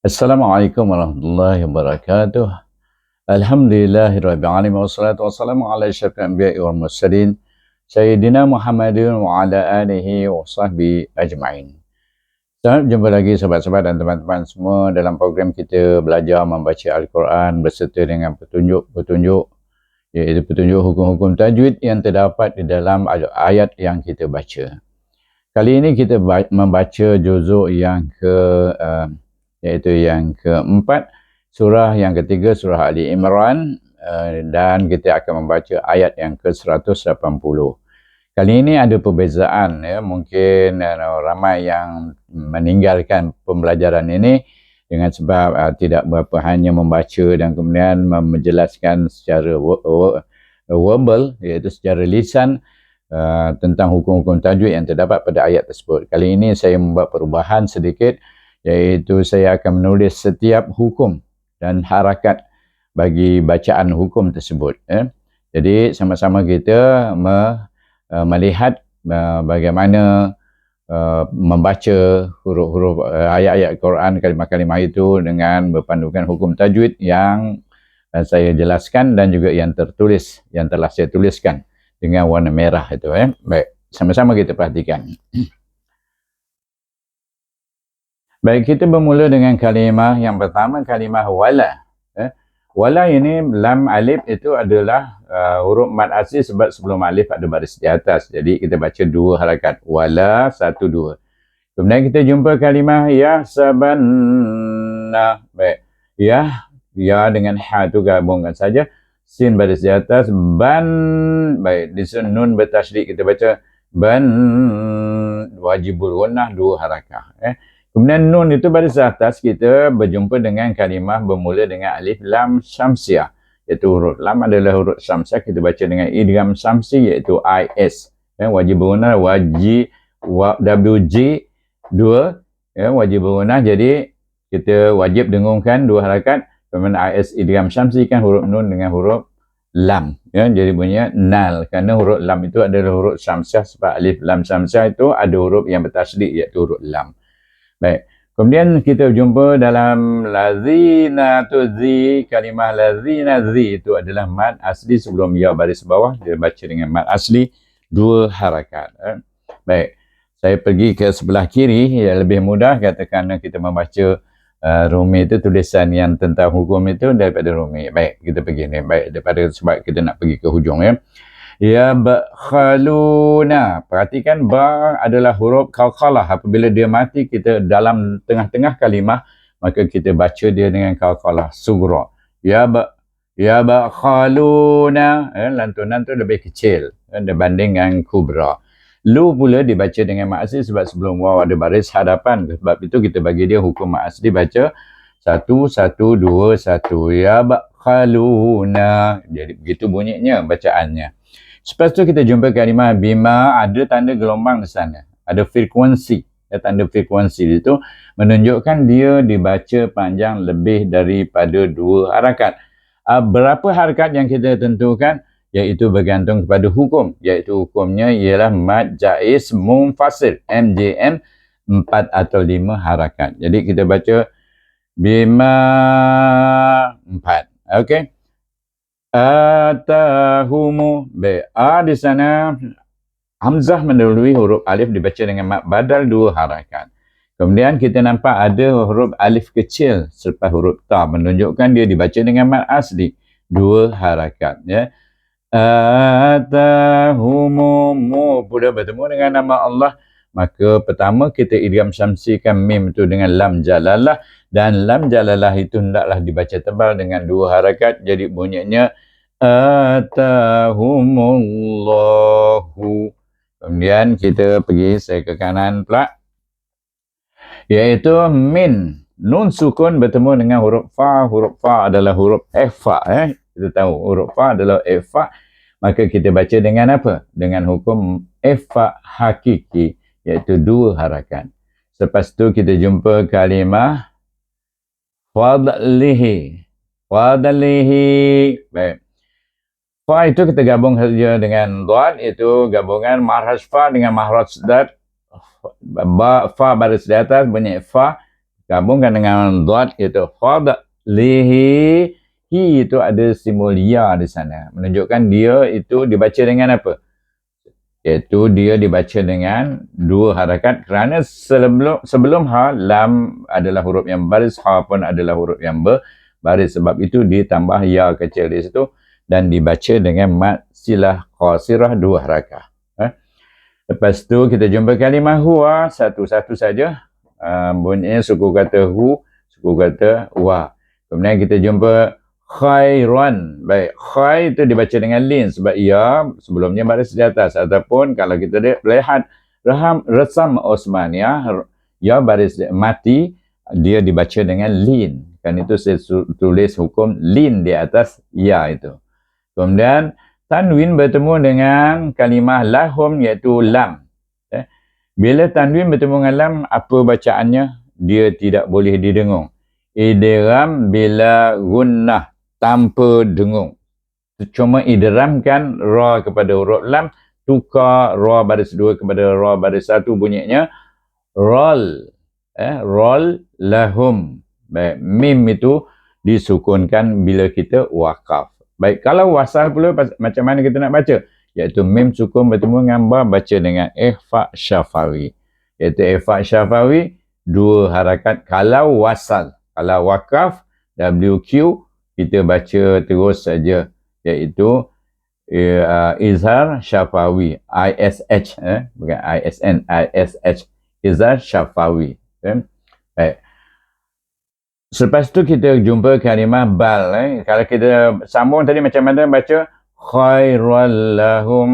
Assalamualaikum warahmatullahi wabarakatuh. Alhamdulillahirabbil alamin wassalatu wassalamu ala asyrafil anbiya'i wal mursalin sayyidina Muhammadin wa ala alihi wa sahbihi ajma'in. Selamat jumpa lagi sahabat-sahabat dan teman-teman semua dalam program kita belajar membaca Al-Quran berserta dengan petunjuk-petunjuk, iaitu petunjuk hukum-hukum tajwid yang terdapat di dalam ayat yang kita baca. Kali ini kita membaca juzuk yang iaitu yang keempat, surah yang ketiga, surah Ali Imran, dan kita akan membaca ayat yang ke-180. Kali ini ada perbezaan, ya. Mungkin ramai yang meninggalkan pembelajaran ini dengan sebab tidak berapa hanya membaca dan kemudian menjelaskan secara verbal, iaitu secara lisan, tentang hukum-hukum tajwid yang terdapat pada ayat tersebut. Kali ini saya membuat perubahan sedikit, iaitu saya akan menulis setiap hukum dan harakat bagi bacaan hukum tersebut. Jadi sama-sama kita melihat bagaimana membaca huruf-huruf ayat-ayat Quran, kalimah-kalimah itu dengan berpandukan hukum tajwid yang saya jelaskan dan juga yang tertulis, yang telah saya tuliskan dengan warna merah itu. Baik, sama-sama kita perhatikan. Baik, kita bermula dengan kalimah yang pertama, kalimah wala. Wala ini, lam alif itu adalah huruf mad asli sebab sebelum alif ada baris di atas. Jadi kita baca dua harakat. Wala, satu, dua. Kemudian kita jumpa kalimah yahsabanna. Baik. Ya dengan ha tu gabungkan saja. Sin baris di atas. Ban. Baik. Di sini nun bertasydid kita baca ban. Wajibul gunnah dua harakat. Kemudian nun itu baris atas kita berjumpa dengan kalimah bermula dengan alif lam syamsiah, iaitu huruf lam adalah huruf syamsiah, kita baca dengan idgham syamsi iaitu is. Wajib bergunah wajib wj 2 wajib bergunah, jadi kita wajib dengungkan dua harakat. Kemudian is idgham syamsi kan huruf nun dengan huruf lam, jadi bunyinya nal, kerana huruf lam itu adalah huruf syamsiah sebab alif lam syamsiah itu ada huruf yang bertasydid iaitu huruf lam. Baik, kemudian kita jumpa dalam lazina tu zi, kalimah lazina zi itu adalah mad asli sebelum ya baris bawah, dia baca dengan mad asli dua harakat. Baik, saya pergi ke sebelah kiri, ya lebih mudah katakan kita membaca Rumi itu tulisan yang tentang hukum itu daripada Rumi. Baik, kita pergi ni. Baik, daripada sebab kita nak pergi ke hujung ya. Ya bakhaluna. Perhatikan ba adalah huruf qalqalah. Apabila dia mati kita dalam tengah-tengah kalimah, maka kita baca dia dengan qalqalah sughra. Ya bakhaluna. Lantunan tu lebih kecil dibanding dengan kubra. Lu pula dibaca dengan mak asli sebab sebelum waw ada baris hadapan. Sebab itu kita bagi dia hukum mak asli baca 1 1 2 1. Ya bakhaluna. Jadi begitu bunyinya bacaannya. Lepas tu kita jumpa kalimah bima, ada tanda gelombang di sana. Ada frekuensi. Tanda frekuensi itu menunjukkan dia dibaca panjang lebih daripada dua harakat. Berapa harakat yang kita tentukan? Iaitu bergantung kepada hukum. Iaitu hukumnya ialah mad jaiz munfasil. MJM 4 atau 5 harakat. Jadi kita baca bima 4. Okey. Atahumu. Baik. A di sana hamzah mendahului huruf alif dibaca dengan mad badal dua harakat. Kemudian kita nampak ada huruf alif kecil selepas huruf ta menunjukkan dia dibaca dengan mad asli dua harakat ya. Atahumu, mu pula bertemu dengan nama Allah, maka pertama kita idgham syamsikan mim itu dengan lam jalalah, dan lam jalalah itu hendaklah dibaca tebal dengan dua harakat, jadi bunyinya atahumullahu. Kemudian kita pergi saya ke kanan pula, iaitu min. Nun sukun bertemu dengan huruf fa. Huruf fa adalah huruf ikhfa. Kita tahu huruf fa adalah ikhfa. Maka kita baca dengan apa? Dengan hukum ikhfa hakiki, iaitu dua harakat. Selepas tu kita jumpa kalimah fadlihi. Fadlihi. Baik. Fa itu kita gabung saja dengan dad, itu gabungan marhaj fa dengan marhaj dad. Fa baris di atas bunyi fa. gabungkan dengan dot itu fadlihi. Hi itu ada simbol ya di sana, menunjukkan dia itu dibaca dengan apa? Iaitu dia dibaca dengan dua harakat, kerana sebelum ha, lam adalah huruf yang baris, ha pun adalah huruf yang berbaris. Sebab itu ditambah ya kecil di situ dan dibaca dengan mad silah qasirah dua harakat. Lepas tu kita jumpa kalimah huwa satu-satu saja. Bunyinya suku kata hu, suku kata wa. Kemudian kita jumpa khairan. Baik, khai itu dibaca dengan lin sebab ia sebelumnya baris di atas. Ataupun kalau kita lihat resam Osmaniyah, ya baris mati, dia dibaca dengan lin. Kan itu saya tulis hukum lin di atas ya itu. Kemudian tanwin bertemu dengan kalimah lahum iaitu lam. Bila tanwin bertemu dengan lam, apa bacaannya? Dia tidak boleh didengung. Idgham bila gunnah, tanpa dengung. Cuma idramkan ra kepada huruf lam, tukar ra baris 2 kepada ra baris 1, bunyinya rol. Rol lahum. Baik, mim itu disukunkan bila kita wakaf. Baik, kalau wasal pula macam mana kita nak baca? Iaitu mim sukun bertemu dengan ba, baca dengan ikhfa syafawi. Iaitu ikhfa syafawi, dua harakat kalau wasal. Kalau wakaf, WQ, kita baca terus saja, iaitu izhar syafawi, ISH, bukan ISN, ISH, izhar syafawi. Baik. Selepas tu kita jumpa kalimah bal. Kalau kita sambung tadi macam mana baca? Khairal lahum,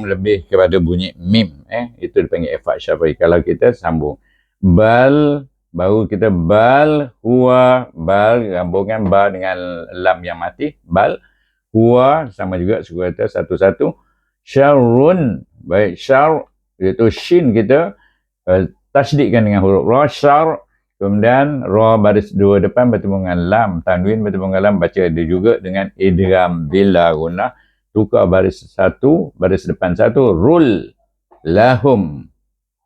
lebih kepada bunyi mim. Itu dipanggil ikhfa syafawi. Kalau kita sambung bal, baru kita bal huwa, bal gabungan ba dengan lam yang mati, bal huwa sama juga suku kata satu-satu. Syarrun, baik, syar iaitu shin kita tasdidkan dengan huruf ra, syar. Kemudian ra baris 2 depan bertemu dengan lam, tanwin bertemu dengan lam, baca dia juga dengan idgham bila gunnah, tukar baris 1, baris depan 1, rul lahum,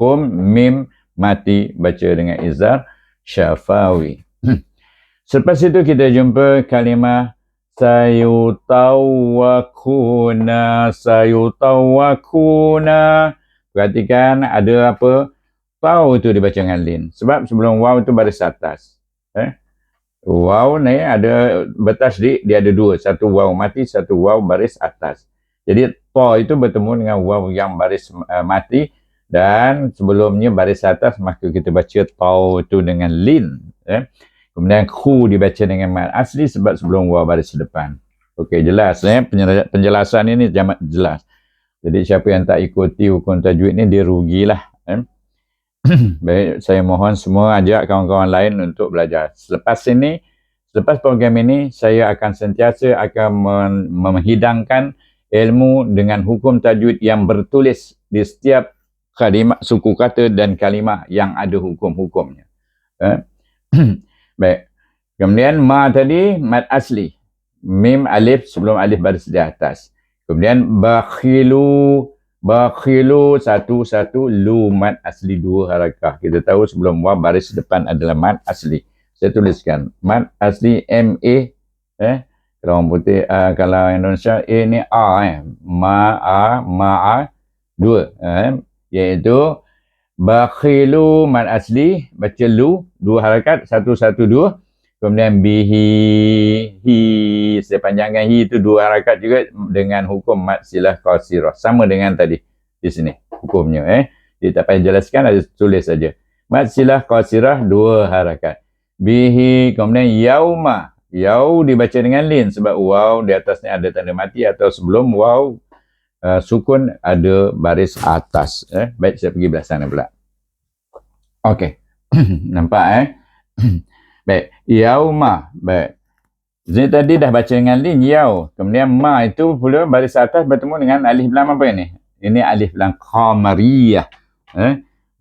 hum mim mati, baca dengan izhar syafawi. Selepas itu kita jumpa kalimah sayutawakuna, sayutawakuna. Perhatikan ada apa? Tau itu dibaca dengan lin. Sebab sebelum waw itu baris atas. Waw ni ada bertasdid, dia ada dua. Satu waw mati, satu waw baris atas. Jadi ta itu bertemu dengan waw yang baris mati. Dan sebelumnya baris atas, maka kita baca tau itu dengan lin. Kemudian khu dibaca dengan mad asli sebab sebelum waw baris depan. Okey, jelas. Penjelasan ini jelas. Jadi siapa yang tak ikuti hukum tajwid ni, dia rugilah. Baik, saya mohon semua ajak kawan-kawan lain untuk belajar. Selepas program ini, saya akan sentiasa menghidangkan ilmu dengan hukum tajwid yang bertulis di setiap kalimah, suku kata dan kalimah yang ada hukum-hukumnya. Baik. Kemudian ma tadi mad asli. Mim alif sebelum alif baris di atas. Kemudian bakhilu satu-satu, lu mad asli 2 harakah. Kita tahu sebelum wa baris depan adalah mad asli. Saya tuliskan mad asli MA. Kalau orang putih, kalau Indonesia A ni A. Ma 2. Iaitu bakhilu mad asli, baca lu 2 harakat, 1-1-2. Kemudian bihi, hi, sepanjangkan hi itu 2 harakat juga dengan hukum mad silah qasirah. Sama dengan tadi di sini hukumnya. Dia tak payah jelaskan, ada tulis saja. Mad silah qasirah 2 harakat. Bihi, kemudian yauma. Yau dibaca dengan lin sebab waw di atasnya ada tanda mati, atau sebelum waw sukun ada baris atas. Baik, saya pergi belah sana pula. Okey. Nampak baik, yauma. Baik. Jadi tadi dah baca dengan lin yau. Kemudian ma itu pula baris atas bertemu dengan alif lam apa ini? Ini alif lam qamariyah.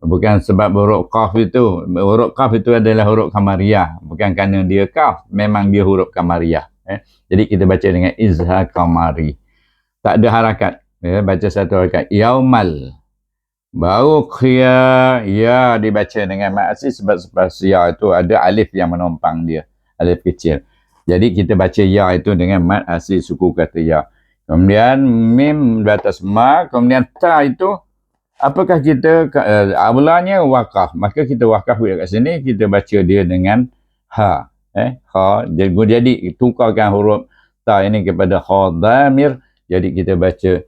Bukan sebab huruf qaf itu. Huruf qaf itu adalah huruf qamariyah. Bukan kerana dia qaf, memang dia huruf qamariyah. Jadi kita baca dengan izhar qamari. Tak ada harakat. Baca satu harakat. Yaumal. Baru khia, ya dibaca dengan mat asli sebab ya itu ada alif yang menompang dia, alif kecil. Jadi kita baca ya itu dengan mat asli suku kata ya. Kemudian mim di atas ma, kemudian ta itu apakah kita awalnya wakaf, maka kita wakaf kat sini, kita baca dia dengan ha. Ha, jadi tukarkan huruf ta ini kepada ha dhamir, jadi kita baca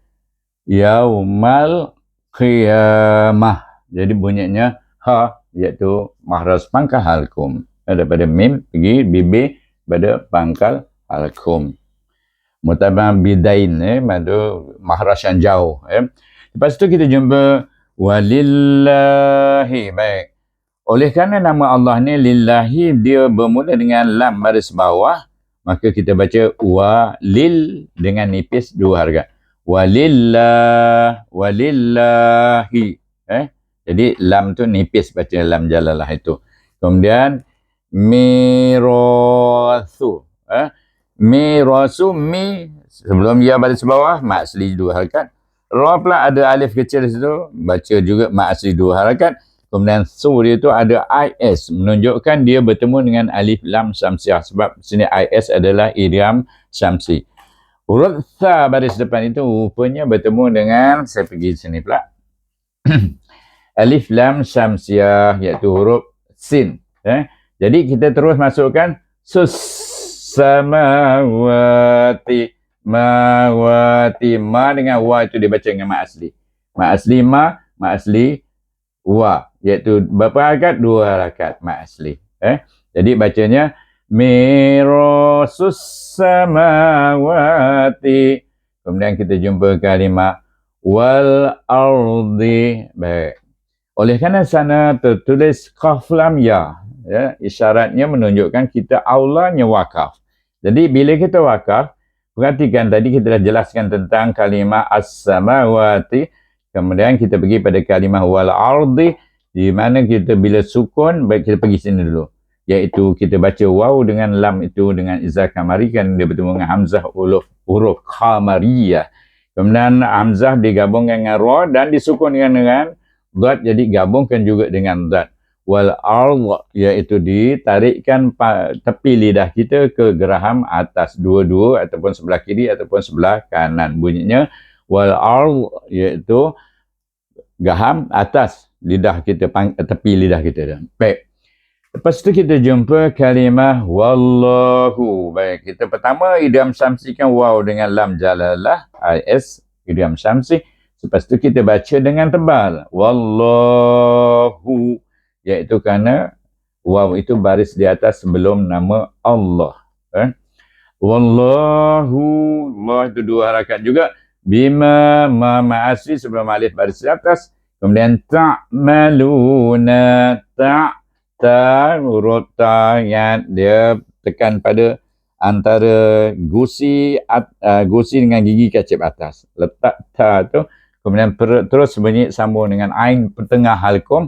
yaumal qiyamah. Jadi bunyinya ha, iaitu mahras pangkal halkum. Daripada mim pergi bibir pada pangkal halkum. Mutabang bidain, madu mahras yang jauh. Lepas tu kita jumpa walillahi. Baik. Oleh kerana nama Allah ni lillahi, dia bermula dengan lam baris bawah, maka kita baca walil dengan nipis dua harakat. Walillahi. Jadi lam tu nipis baca lam jalalah itu. Kemudian mirasu. Mirasu, mi sebelum ya baris bawah, mat asli dua harakat. Ra pula ada alif kecil di situ, baca juga mat asli dua harakat. Kemudian su dia tu ada is, menunjukkan dia bertemu dengan alif lam syamsiah, sebab sini is adalah idgham syamsi. Huruf tha baris depan itu rupanya bertemu dengan, saya pergi sini pula, alif lam syamsiah, iaitu huruf sin. Jadi kita terus masukkan sus samawati, mawati, ma dengan wa itu dibaca dengan mat asli. Mat asli ma, mat asli wa, iaitu berapa harakat? Dua harakat mat asli. Jadi bacanya mirasus samawati. Kemudian kita jumpa kalimah wal ardi. Baik. Oleh kerana sana tertulis qaf lam ya, isyaratnya menunjukkan kita aulanya wakaf. Jadi bila kita wakaf, perhatikan tadi kita dah jelaskan tentang kalimah as-samawati. Kemudian kita pergi pada kalimah wal ardi, di mana kita bila sukun, baik kita pergi sini dulu. Iaitu kita baca waw dengan lam itu dengan izzah kamari, kan dia bertemu dengan hamzah huruf qamariyah. Kemudian hamzah digabungkan dengan ra dan disukunkan dengan dad, jadi gabungkan juga dengan dad. Wal ard, iaitu ditarikkan tepi lidah kita ke geraham atas dua-dua, ataupun sebelah kiri ataupun sebelah kanan. Bunyinya wal ard, iaitu gaham atas lidah kita, tepi lidah kita. Baik. Lepas tu kita jumpa kalimah wallahu. Baik, kita pertama idgham syamsikan waw dengan lam jalalah, is idgham syamsi. Lepas tu kita baca dengan tebal wallahu, iaitu kerana waw itu baris di atas sebelum nama Allah. Wallahu, Allah itu dua harakat juga. Bima ma asli sebelum alif baris di atas. Kemudian ta'maluna, huruf ta yang dia tekan pada antara gusi dengan gigi kacip atas. Letak ta tu, kemudian terus bunyi sambung dengan ain pertengah halkum.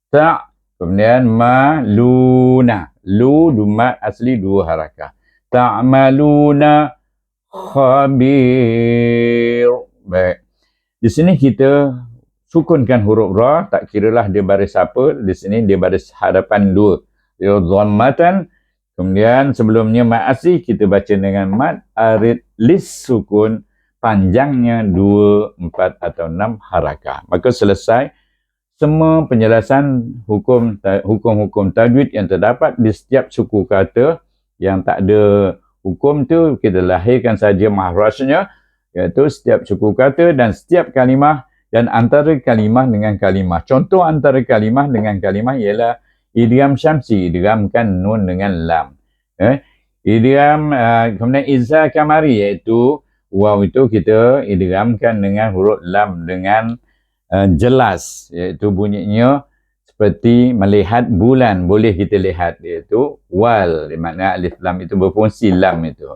Ta, kemudian maluna, lu dumat asli dua harakah. Ta'maluna khabir. Baik. Di sini kita sukunkan huruf ra, tak kiralah dia baris apa, di sini dia baris hadapan dua. Dia dhammatan, kemudian sebelumnya mat asli kita baca dengan mat arid lis sukun, panjangnya 2, 4 atau 6 harakah. Maka selesai semua penjelasan hukum-hukum tajwid yang terdapat di setiap suku kata. Yang tak ada hukum tu kita lahirkan saja mahrasnya, iaitu setiap suku kata dan setiap kalimah dan antara kalimah dengan kalimah. Contoh antara kalimah dengan kalimah ialah idgham syamsi, idghamkan nun dengan lam. Idgham, kemudian izzah kamari, iaitu waw itu kita idghamkan dengan huruf lam dengan jelas, iaitu bunyinya seperti melihat bulan, boleh kita lihat, iaitu wal, di mana alif lam itu berfungsi lam itu.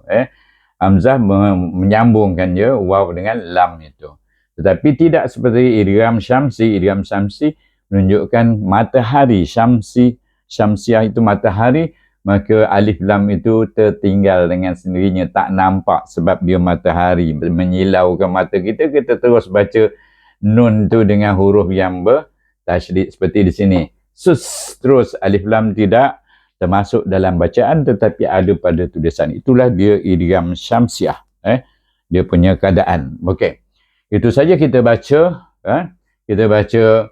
Hamzah menyambungkan je waw dengan lam itu. Tetapi tidak seperti idgham syamsi. Idgham syamsi menunjukkan matahari. Syamsiah itu matahari, maka alif lam itu tertinggal dengan sendirinya, tak nampak sebab dia matahari menyilaukan mata kita. Kita terus baca nun tu dengan huruf yang bertasydid seperti di sini. Sus, terus alif lam tidak termasuk dalam bacaan tetapi ada pada tulisan. Itulah dia idgham syamsiah. Dia punya keadaan. Okey. Itu saja kita baca. Kita baca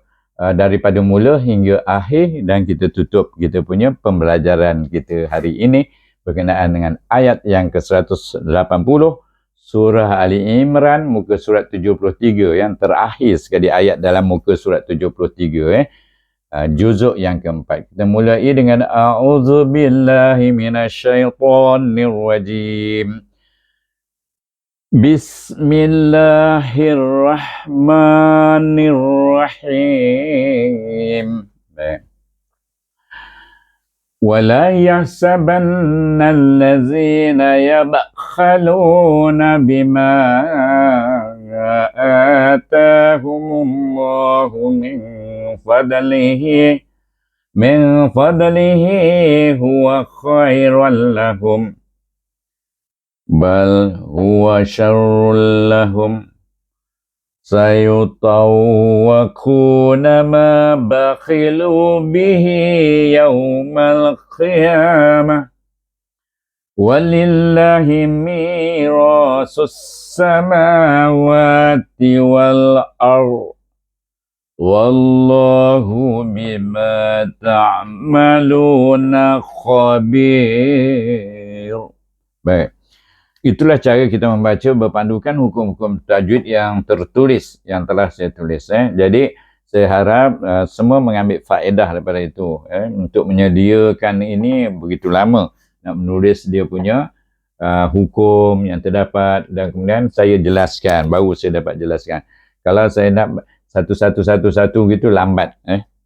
daripada mula hingga akhir dan kita tutup kita punya pembelajaran kita hari ini berkenaan dengan ayat yang ke-180 surah Ali Imran muka surat 73 yang terakhir sekali ayat dalam muka surat 73 juzuk yang keempat. Kita mulai dengan a'udzubillahi minasyaitonir rajim. Bismillahirrahmanirrahim. Baik. ولا يحسبن الذين يبخلون بما آتاهم الله من فضله هو خير لهم بل هو شر لهم سيطوقون ما بخلوا به يوم القيامة ولله ميراث السماوات والأرض والله بما تعملون خبير. Baik. Itulah cara kita membaca berpandukan hukum-hukum tajwid yang tertulis, yang telah saya tulis. Jadi, saya harap semua mengambil faedah daripada itu. Untuk menyediakan ini begitu lama. Nak menulis dia punya hukum yang terdapat dan kemudian saya jelaskan. Baru saya dapat jelaskan. Kalau saya nak satu-satu gitu lambat.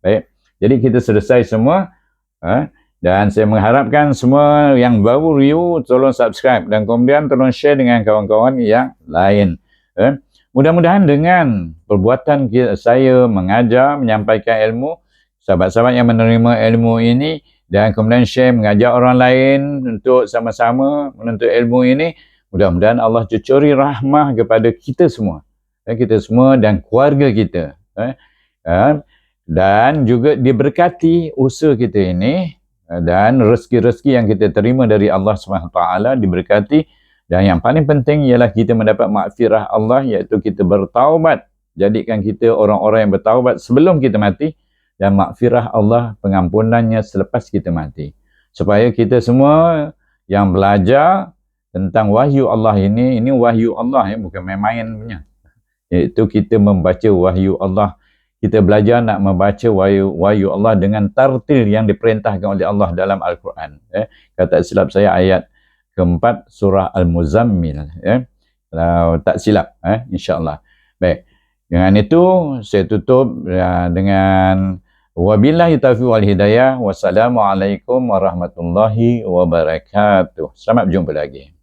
Baik. Jadi, kita selesai semua. Dan saya mengharapkan semua yang baru review tolong subscribe dan kemudian tolong share dengan kawan-kawan yang lain. Mudah-mudahan dengan perbuatan saya mengajar, menyampaikan ilmu, sahabat-sahabat yang menerima ilmu ini dan kemudian share, mengajak orang lain untuk sama-sama menuntut ilmu ini, mudah-mudahan Allah cucuri rahmah kepada kita semua. Kita semua dan keluarga kita. Dan juga diberkati usaha kita ini. Dan rezeki-rezeki yang kita terima dari Allah SWT diberkati. Dan yang paling penting ialah kita mendapat maghfirah Allah, iaitu kita bertaubat. Jadikan kita orang-orang yang bertaubat sebelum kita mati. Dan maghfirah Allah, pengampunannya selepas kita mati. Supaya kita semua yang belajar tentang wahyu Allah ini wahyu Allah, bukan main-main punya. Iaitu kita membaca wahyu Allah. Kita belajar nak membaca wahyu Allah dengan tartil yang diperintahkan oleh Allah dalam Al-Quran. Kata silap saya ayat keempat surah Al-Muzammil. Kalau tak silap, insyaAllah. Baik. Dengan itu, saya tutup dengan wabillahi taufiq wal hidayah. Wassalamualaikum warahmatullahi wabarakatuh. Selamat berjumpa lagi.